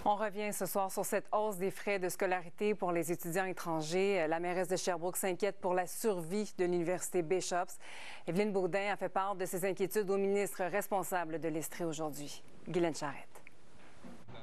On revient ce soir sur cette hausse des frais de scolarité pour les étudiants étrangers. La mairesse de Sherbrooke s'inquiète pour la survie de l'Université Bishops. Evelyne Baudin a fait part de ses inquiétudes au ministre responsable de l'Estrie aujourd'hui, Guylaine Charette.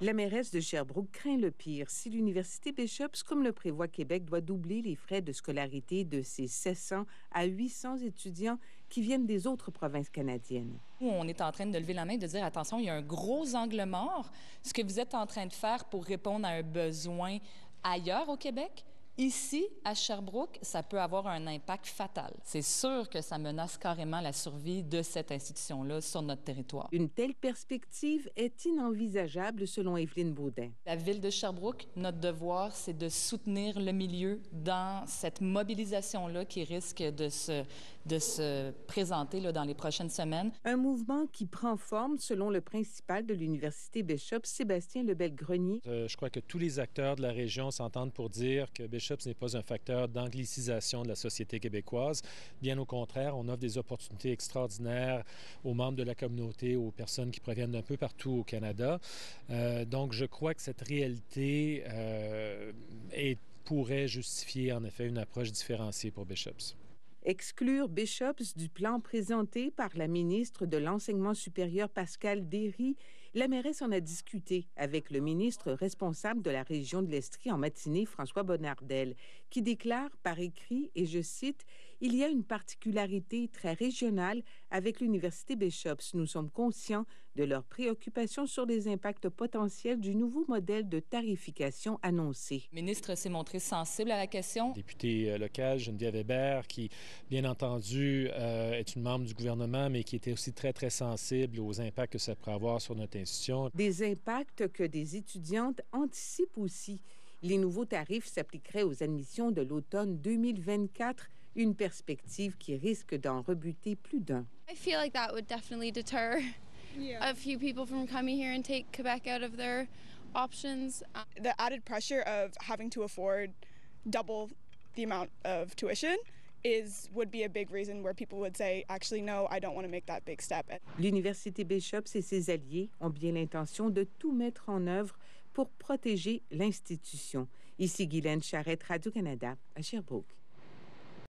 La mairesse de Sherbrooke craint le pire si l'Université Bishops, comme le prévoit Québec, doit doubler les frais de scolarité de ses 700 à 800 étudiants qui viennent des autres provinces canadiennes. On est en train de lever la main et de dire, attention, il y a un gros angle mort. Ce que vous êtes en train de faire pour répondre à un besoin ailleurs au Québec, ici, à Sherbrooke, ça peut avoir un impact fatal. C'est sûr que ça menace carrément la survie de cette institution-là sur notre territoire. Une telle perspective est inenvisageable, selon Evelyne Baudin. La Ville de Sherbrooke, notre devoir, c'est de soutenir le milieu dans cette mobilisation-là qui risque de se présenter là, dans les prochaines semaines. Un mouvement qui prend forme, selon le principal de l'Université Bishops, Sébastien Lebel-Grenier. Je crois que tous les acteurs de la région s'entendent pour dire que Bishops n'est pas un facteur d'anglicisation de la société québécoise. Bien au contraire, on offre des opportunités extraordinaires aux membres de la communauté, aux personnes qui proviennent d'un peu partout au Canada. Donc, je crois que cette réalité pourrait justifier en effet une approche différenciée pour Bishops. Exclure Bishops du plan présenté par la ministre de l'Enseignement supérieur Pascale Derry, la mairesse en a discuté avec le ministre responsable de la région de l'Estrie en matinée, François Bonnardel, qui déclare par écrit, et je cite, « Il y a une particularité très régionale avec l'Université Bishops. Nous sommes conscients de leurs préoccupations sur les impacts potentiels du nouveau modèle de tarification annoncé. » Le ministre s'est montré sensible à la question. Députée locale Geneviève Hébert, qui bien entendu, est une membre du gouvernement, mais qui était aussi très, très sensible aux impacts que ça pourrait avoir sur notre institution. Des impacts que des étudiantes anticipent aussi. Les nouveaux tarifs s'appliqueraient aux admissions de l'automne 2024, une perspective qui risque d'en rebuter plus d'un. I feel like that would definitely deter a few people from coming here and take Quebec out of their options. The added pressure of having to afford double the amount of tuition would be a big reason where people would say, actually, no, I don't want to make that big step. L'Université Bishops et ses alliés ont bien l'intention de tout mettre en œuvre pour protéger l'institution. Ici Guylaine Charette, Radio-Canada, à Sherbrooke.